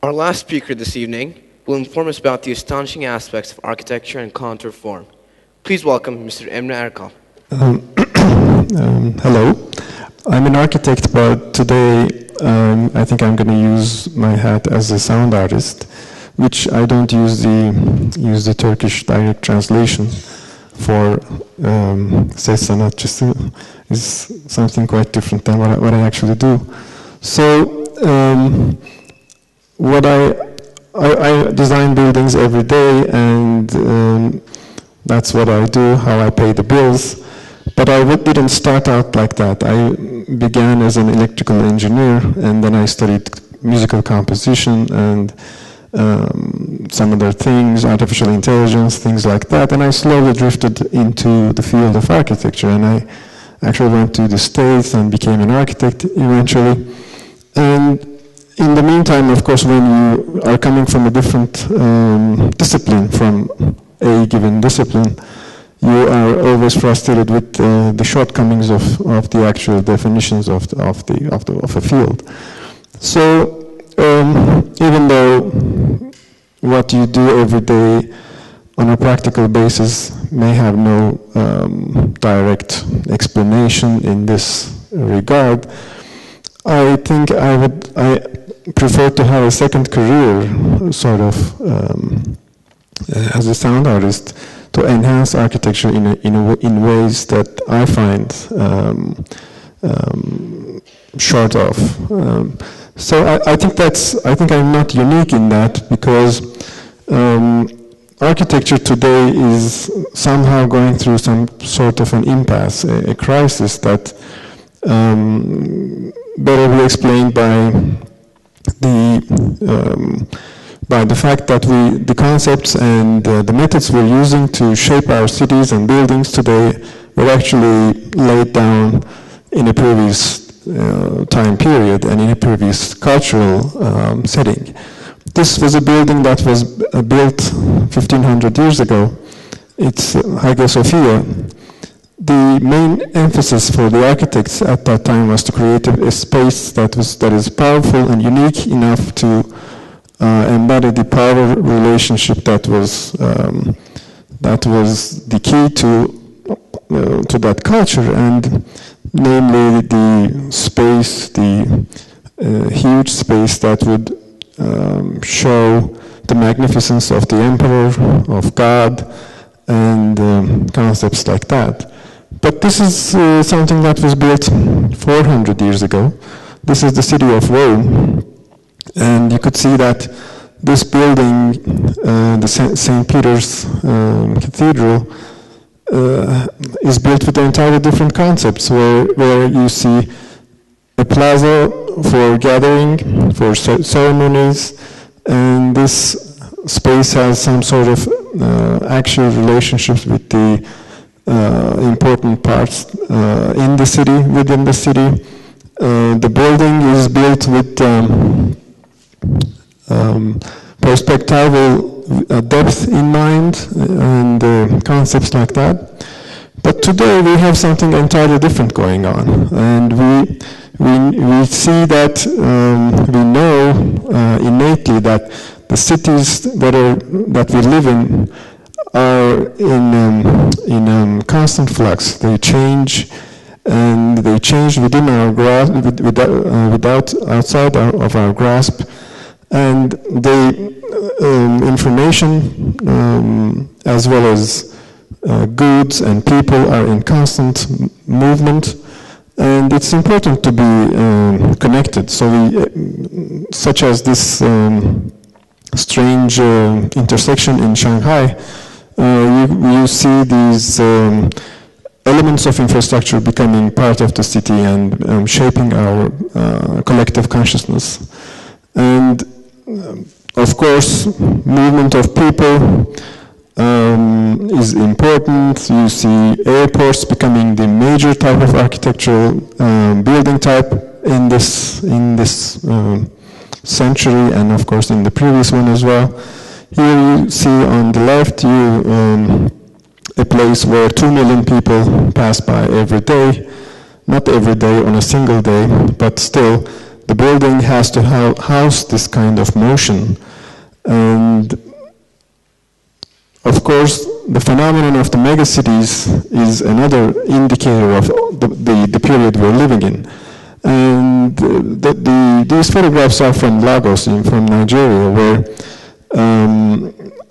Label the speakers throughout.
Speaker 1: Our last speaker this evening will inform us about the astonishing aspects of architecture and contour form. Please welcome Mr. Emre Erkal.
Speaker 2: Hello. I'm an architect, but today I think I'm going to use my hat as a sound artist, which I don't use the Turkish direct translation for ses sanatçısı is something quite different than what I actually do. So what I design buildings every day, and that's what I do, how I pay the bills. But I didn't start out like that. I began as an electrical engineer, and then I studied musical composition and some other things, artificial intelligence, things like that. And I slowly drifted into the field of architecture, and I actually went to the States and became an architect eventually. And in the meantime, of course, when you are coming from a different discipline, from a given discipline, you are always frustrated with the shortcomings of the actual definitions of a field. So even though what you do every day on a practical basis may have no direct explanation in this regard, I think I prefer to have a second career, sort of, as a sound artist, to enhance architecture in ways that I find short of. So I think I'm not unique in that, because architecture today is somehow going through some sort of an impasse, a crisis that better be explained by the fact that the concepts and the methods we're using to shape our cities and buildings today were actually laid down in a previous time period and in a previous cultural setting. This was a building that was built 1500 years ago. It's Hagia Sophia. The main emphasis for the architects at that time was to create a space that is powerful and unique enough to embody the power relationship that was the key to that culture, and namely the space, the huge space that would show the magnificence of the emperor, of God, and concepts like that. But this is something that was built 400 years ago. This is the city of Rome. And you could see that this building, the St. Peter's Cathedral, is built with entirely different concepts, where you see a plaza for gathering, for ceremonies, and this space has some sort of actual relationships with the important parts in the city, within the city. The building is built with perspectival depth in mind and concepts like that. But today we have something entirely different going on, and we see that we know innately that the cities that we live in are in constant flux. They change, and they change within our grasp, without outside of our grasp, and the information as well as goods and people are in constant movement, and it's important to be connected. So such as this strange intersection in Shanghai, you see these elements of infrastructure becoming part of the city and shaping our collective consciousness. And of course, movement of people is important. You see airports becoming the major type of architectural building type in this century, and of course in the previous one as well. Here you see on the left a place where 2 million people pass by every day. Not every day on a single day, but still the building has to house this kind of motion. And of course, the phenomenon of the megacities is another indicator of the period we're living in. And these photographs are from Lagos, from Nigeria, where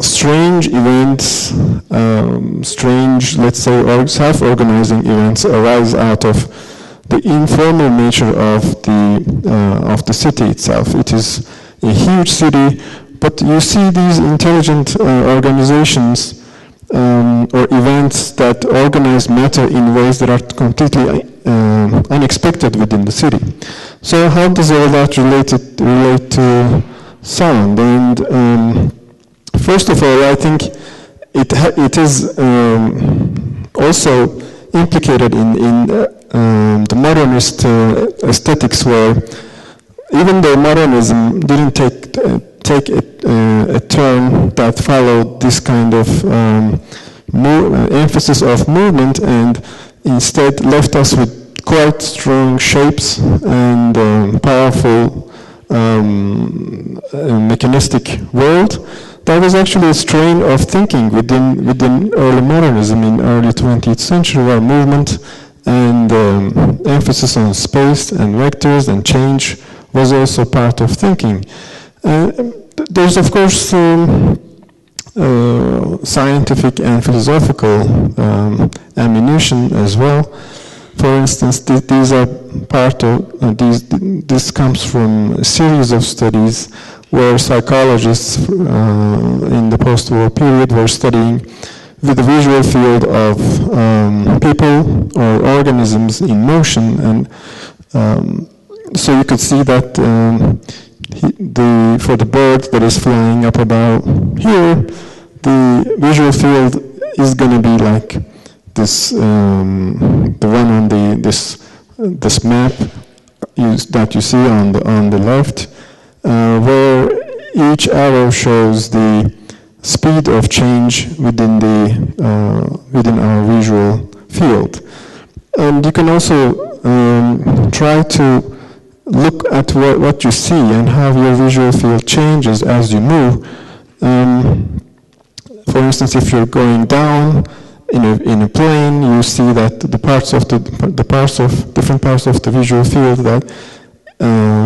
Speaker 2: strange events, strange, let's say, self-organizing events arise out of the informal nature of the city itself. It is a huge city, but you see these intelligent organizations or events that organize matter in ways that are completely unexpected within the city. So how does all that relate to sound? And first of all, I think it is also implicated in the modernist aesthetics, where even though modernism didn't take a turn that followed this kind of emphasis of movement, and instead left us with quite strong shapes and powerful mechanistic world. That was actually a strain of thinking within early modernism in early 20th century, where movement and emphasis on space and vectors and change was also part of thinking. There's of course scientific and philosophical ammunition as well. For instance, these are part of this comes from a series of studies where psychologists in the post-war period were studying the visual field of people or organisms in motion, and so you could see that for the bird that is flying up about here, the visual field is going to be like this, the one on this map that you see on the left, where each arrow shows the speed of change within our visual field. And you can also try to look at what you see and how your visual field changes as you move. For instance, if you're going down in a plane, you see that the different parts of the visual field that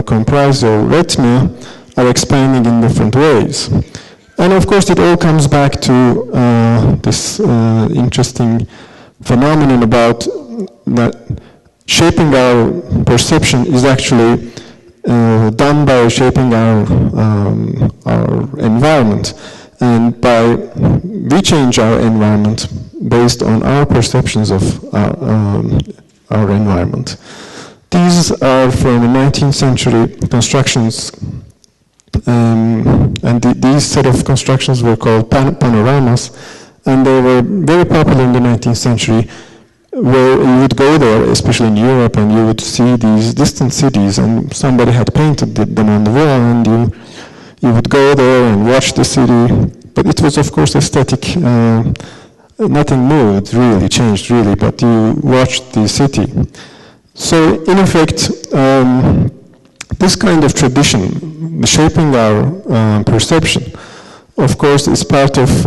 Speaker 2: comprise your retina are expanding in different ways. And of course, it all comes back to this interesting phenomenon about that shaping our perception is actually done by shaping our environment. And we change our environment based on our perceptions of our environment. These are from the 19th century constructions, and these set of constructions were called panoramas, and they were very popular in the 19th century, where you would go there, especially in Europe, and you would see these distant cities, and somebody had painted them on the wall, and you would go there and watch the city. But it was, of course, aesthetic. Nothing moved, really, changed, really, but you watched the city. So, in effect, this kind of tradition, shaping our perception, of course, is part of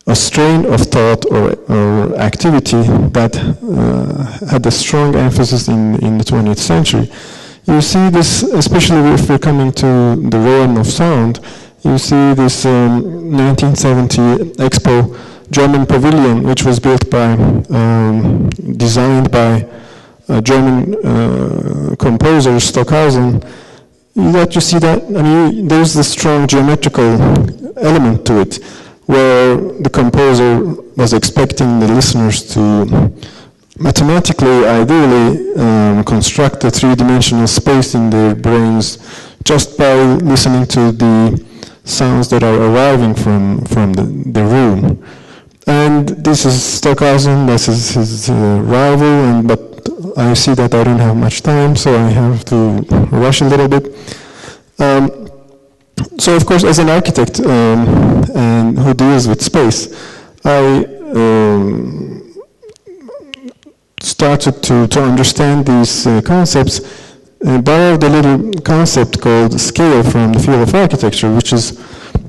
Speaker 2: a strain of thought or activity that had a strong emphasis in the 20th century. You see this, especially if we're coming to the realm of sound, you see this 1970 Expo German pavilion, which was built designed by German composer Stockhausen. That you see that, I mean, there's this strong geometrical element to it, where the composer was expecting the listeners to mathematically, ideally, construct a three-dimensional space in their brains just by listening to the sounds that are arriving from the room. And this is Stockhausen, this is his rival, but I see that I don't have much time, so I have to rush a little bit. So, of course, as an architect and who deals with space, I started to understand these concepts borrowed a little concept called scale from the field of architecture, which is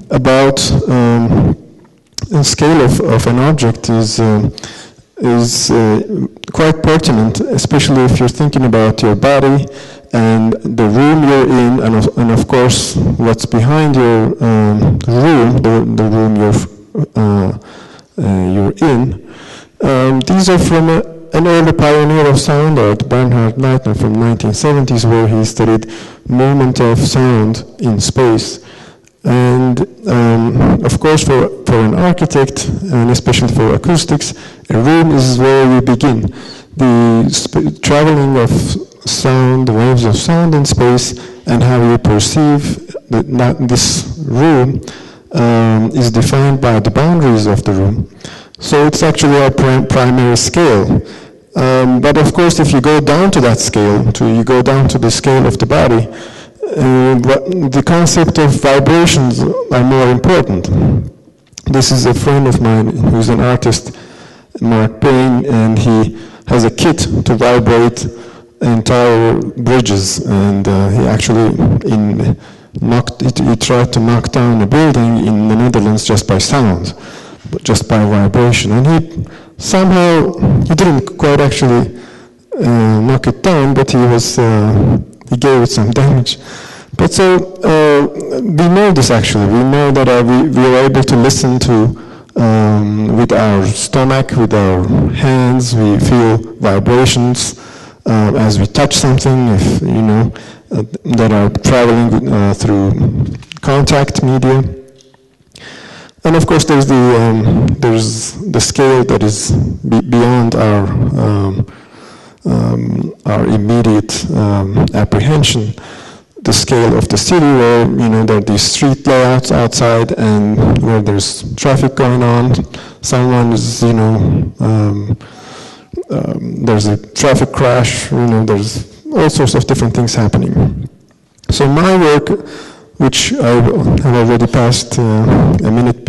Speaker 2: about the scale of an object is quite pertinent, especially if you're thinking about your body and the room you're in, and of course what's behind your room, the room you're in. These are from an early pioneer of sound art, Bernhard Leitner, from 1970s, where he studied movement of sound in space. And of course, for an architect, and especially for acoustics, a room is where you begin. The traveling of sound, the waves of sound in space, and how you perceive this room is defined by the boundaries of the room. So it's actually a primary scale. But of course, if you go down to that scale, you go down to the scale of the body, the concept of vibrations are more important. This is a friend of mine who's an artist, Mark Payne, and he has a kit to vibrate entire bridges, and he actually he tried to knock down a building in the Netherlands just by sound, just by vibration, and he didn't quite actually knock it down, but he gave it some damage. But so we know this actually. We know that we are able to listen to with our stomach, with our hands. We feel vibrations as we touch something. If you know that are traveling through contact media. And of course, there's the scale that is beyond our immediate apprehension. The scale of the city, where there are these street layouts outside, and where there's traffic going on. Someone is, there's a traffic crash. There's all sorts of different things happening. So my work, which I have already passed a minute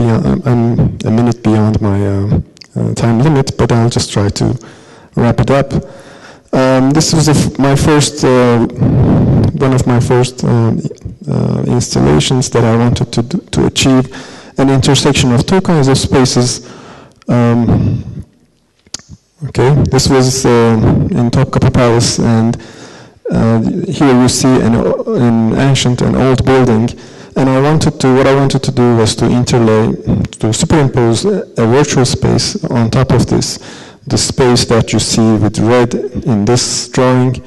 Speaker 2: beyond my time limit, but I'll just try to wrap it up. This was one of my first installations that I wanted to achieve an intersection of two kinds of spaces. This was in Topkapı Palace, and here you see an ancient and old building, and what I wanted to do was to superimpose a virtual space on top of this. The space that you see with red in this drawing,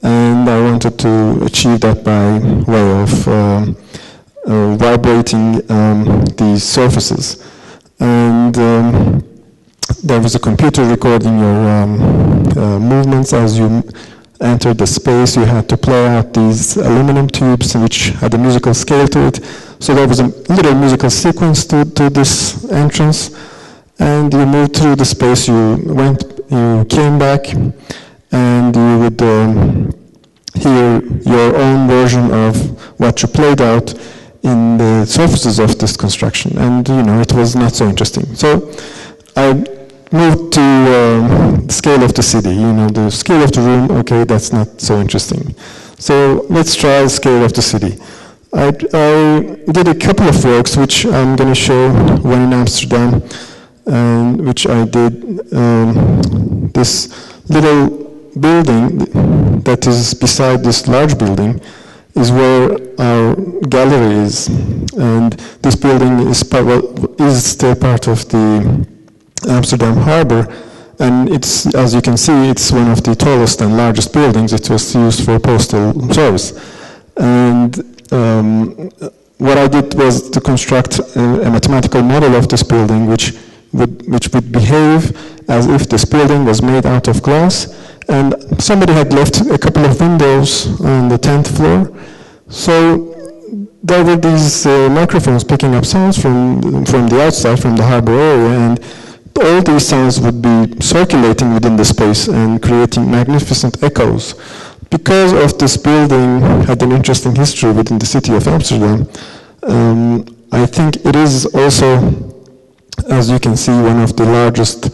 Speaker 2: and I wanted to achieve that by way of vibrating these surfaces. And there was a computer recording your movements as you entered the space. You had to play out these aluminum tubes which had a musical scale to it. So there was a little musical sequence to this entrance. And you moved through the space, you came back, and you would hear your own version of what you played out in the surfaces of this construction. And, it was not so interesting. So I moved to the scale of the city, the scale of the room, okay, that's not so interesting. So let's try the scale of the city. I did a couple of works, which I'm going to show, one in Amsterdam, which I did. This little building that is beside this large building is where our gallery is, and this building is still part of the Amsterdam harbor, and it's, as you can see, it's one of the tallest and largest buildings. It was used for postal service, and what I did was to construct a mathematical model of this building, which would behave as if this building was made out of glass, and somebody had left a couple of windows on the 10th floor. So there were these microphones picking up sounds from the outside, from the harbor area, and all these sounds would be circulating within the space and creating magnificent echoes. Because of this building had an interesting history within the city of Amsterdam, I think it is also, as you can see, one of the largest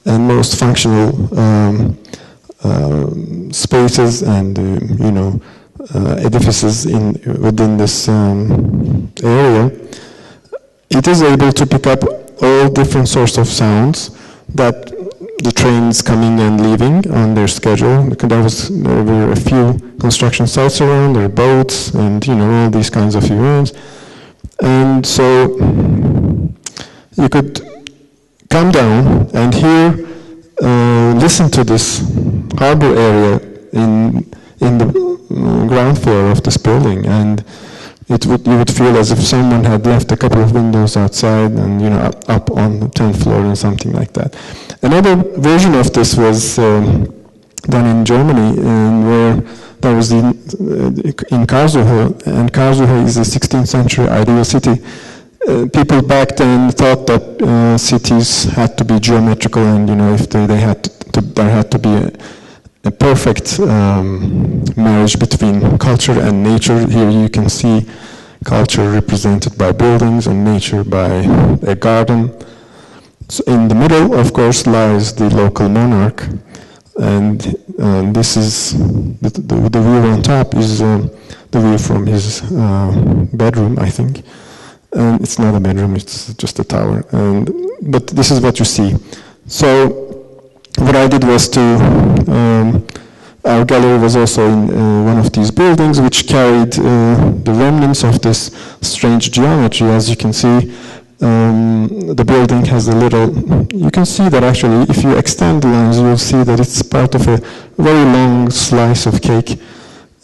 Speaker 2: and most functional spaces and edifices within this area, it is able to pick up all different sorts of sounds that the trains coming and leaving on their schedule. There were a few construction sites around, there were boats, and all these kinds of events. And so you could come down and here listen to this harbor area in the ground floor of this building, and you would feel as if someone had left a couple of windows outside and up on the 10th floor or something like that. Another version of this was done in Germany, where there was in Karlsruhe, and Karlsruhe is a 16th century ideal city. People back then thought that cities had to be geometrical, and if there had to be a perfect marriage between culture and nature. Here you can see culture represented by buildings and nature by a garden. So in the middle, of course, lies the local monarch, and this is the view on top is the view from his bedroom, I think. And it's not a bedroom; it's just a tower. But this is what you see. So what I did was our gallery was also in one of these buildings, which carried the remnants of this strange geometry. As you can see, the building has a little, you can see that actually if you extend the lines, you'll see that it's part of a very long slice of cake.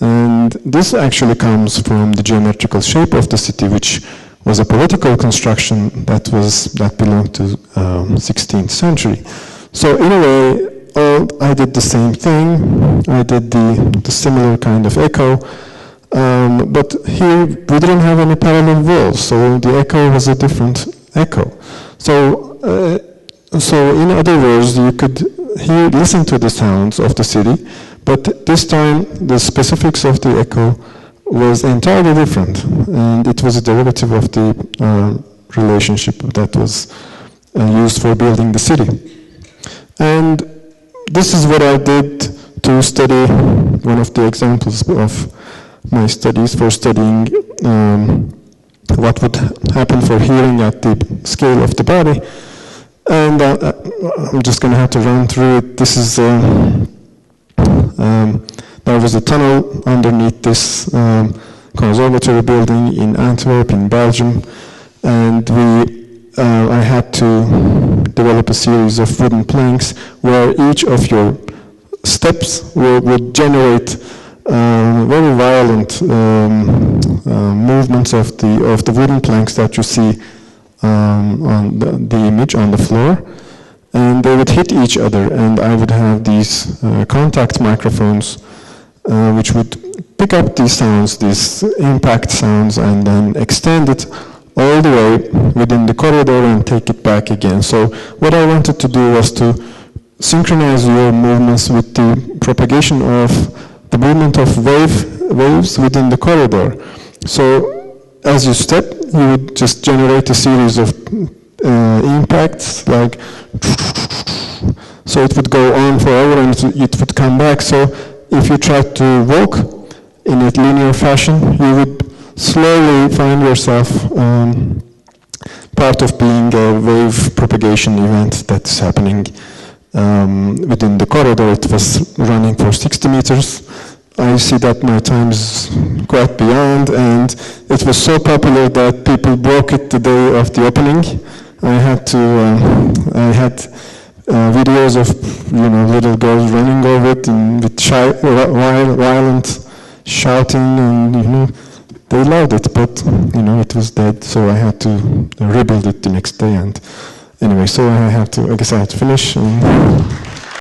Speaker 2: And this actually comes from the geometrical shape of the city, which was a political construction that belonged to 16th century. So in a way, I did the same thing. I did the similar kind of echo, but here we didn't have any parallel walls, so the echo was a different echo. So in other words, you could listen to the sounds of the city, but this time the specifics of the echo was entirely different, and it was a derivative of the relationship that was used for building the city. And this is what I did to study, one of the examples of my studies for studying what would happen for hearing at the scale of the body. And I'm just going to have to run through it. This is, there was a tunnel underneath this conservatory building in Antwerp, in Belgium, and I had to develop a series of wooden planks where each of your steps would generate very violent movements of the wooden planks that you see on the image on the floor, and they would hit each other, and I would have these contact microphones which would pick up these sounds, these impact sounds, and then extend it all the way within the corridor and take it back again. So what I wanted to do was to synchronize your movements with the propagation of the movement of waves within the corridor. So as you step, you would just generate a series of impacts, like, so it would go on forever and it would come back. So if you try to walk in a linear fashion, you would slowly find yourself part of being a wave propagation event that's happening within the corridor. It was running for 60 meters. I see that my time is quite beyond, and it was so popular that people broke it the day of the opening. I had videos of little girls running over it and with violent shouting, and they loved it, but it was dead, so I had to rebuild it the next day. And anyway, so I guess I had to finish.